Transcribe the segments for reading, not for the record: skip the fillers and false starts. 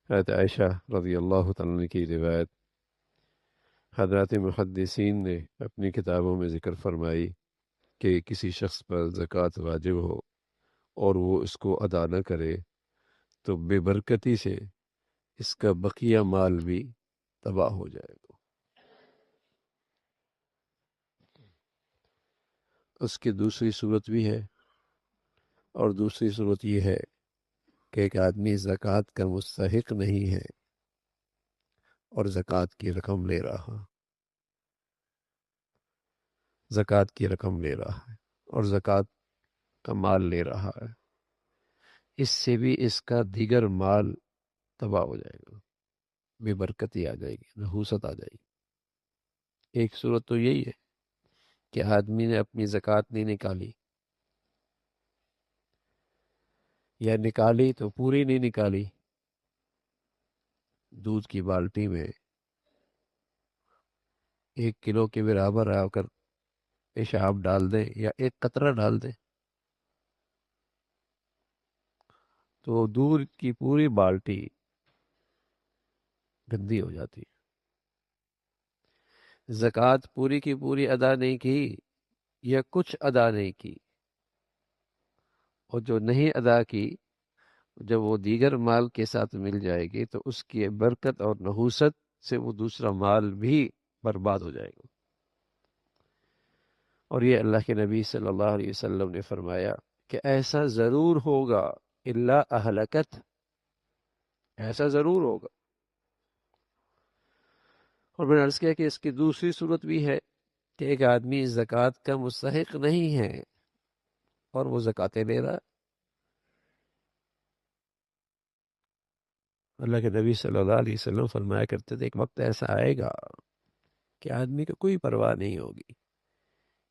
حضرت عائشہ رضی اللہ تعالیٰ عنہ کی روایت، حضرات محدثین نے اپنی کتابوں میں ذکر فرمائی کہ کسی شخص پر زکوٰۃ واجب ہو اور وہ اس کو ادا نہ کرے تو بے برکتی سے اس کا بقیہ مال بھی تباہ ہو جائے گا۔ اس کی دوسری صورت بھی ہے، اور دوسری صورت یہ ہے کہ ایک آدمی زکوٰۃ کا مستحق نہیں ہے اور زکوٰۃ کی رقم لے رہا، زکوٰۃ کی رقم لے رہا ہے اور زکوٰۃ کا مال لے رہا ہے، اس سے بھی اس کا دیگر مال تباہ ہو جائے گا، بے برکتی آ جائے گی، نحوست آ جائے گی۔ ایک صورت تو یہی ہے کہ آدمی نے اپنی زکوٰۃ نہیں نکالی، یا نکالی تو پوری نہیں نکالی، دودھ کی بالٹی میں 1 کلو کے برابر آ کر پیشاب ڈال دیں یا 1 قطرہ ڈال دیں تو دودھ کی پوری بالٹی گندی ہو جاتی ہے۔ زکوٰۃ پوری کی پوری ادا نہیں کی یا کچھ ادا نہیں کی، اور جو نہیں ادا کی جب وہ دیگر مال کے ساتھ مل جائے گی تو اس کی برکت اور نحوست سے وہ دوسرا مال بھی برباد ہو جائے گا۔ اور یہ اللہ کے نبی صلی اللہ علیہ وسلم نے فرمایا کہ ایسا ضرور ہوگا، الا اہلکت، ایسا ضرور ہوگا۔ اور میں نے عرض کیا کہ اس کی دوسری صورت بھی ہے کہ ایک آدمی زکوٰۃ کا مستحق نہیں ہے اور وہ زکوٰۃیں لے رہا ہے۔ اللہ کے نبی صلی اللہ علیہ وسلم فرمایا کرتے تھے ایک وقت ایسا آئے گا کہ آدمی کو کوئی پرواہ نہیں ہوگی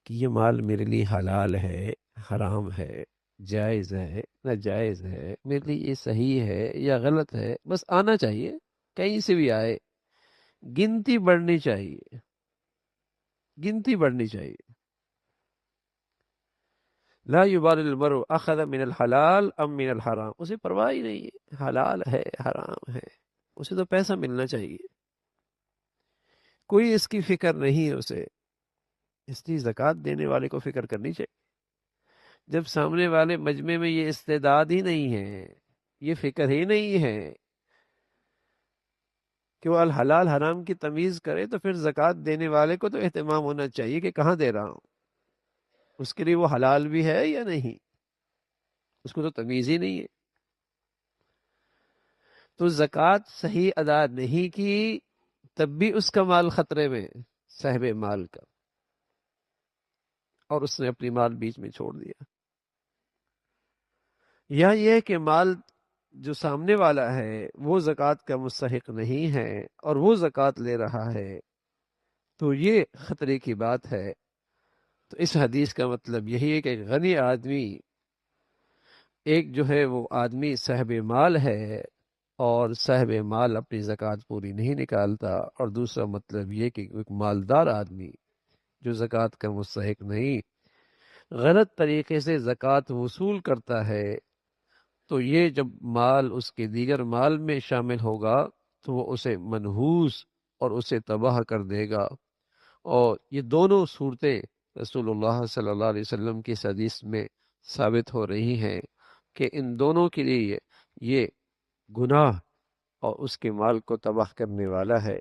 کہ یہ مال میرے لیے حلال ہے، حرام ہے، جائز ہے، ناجائز ہے، میرے لیے یہ صحیح ہے یا غلط ہے، بس آنا چاہیے، کہیں سے بھی آئے، گنتی بڑھنی چاہیے، گنتی بڑھنی چاہیے۔ لا یبال المرء اخذ من الحلال ام من الحرام، اسے پرواہ ہی نہیں ہے، حلال ہے حرام ہے، اسے تو پیسہ ملنا چاہیے، کوئی اس کی فکر نہیں ہے اسے۔ اس لیے زکوٰۃ دینے والے کو فکر کرنی چاہیے۔ جب سامنے والے مجمع میں یہ استعداد ہی نہیں ہے، یہ فکر ہی نہیں ہے کہ وہ الحلال حرام کی تمیز کرے، تو پھر زکوٰۃ دینے والے کو تو اہتمام ہونا چاہیے کہ کہاں دے رہا ہوں، اس کے لیے وہ حلال بھی ہے یا نہیں، اس کو تو تمیز ہی نہیں ہے۔ تو زکوٰۃ صحیح ادا نہیں کی تب بھی اس کا مال خطرے میں، صاحب مال کا، اور اس نے اپنی مال بیچ میں چھوڑ دیا۔ یا یہ کہ مال جو سامنے والا ہے وہ زکوٰۃ کا مستحق نہیں ہے اور وہ زکوٰۃ لے رہا ہے، تو یہ خطرے کی بات ہے۔ تو اس حدیث کا مطلب یہی ہے کہ غنی آدمی، ایک جو ہے وہ آدمی صاحب مال ہے اور صاحب مال اپنی زکوٰۃ پوری نہیں نکالتا، اور دوسرا مطلب یہ کہ ایک مالدار آدمی جو زکوٰۃ کا مستحق نہیں، غلط طریقے سے زکوٰۃ وصول کرتا ہے، تو یہ جب مال اس کے دیگر مال میں شامل ہوگا تو وہ اسے منحوس اور اسے تباہ کر دے گا۔ اور یہ دونوں صورتیں رسول اللہ صلی اللہ علیہ وسلم کی اس حدیث میں ثابت ہو رہی ہیں کہ ان دونوں کے لیے یہ گناہ اور اس کے مال کو تباہ کرنے والا ہے۔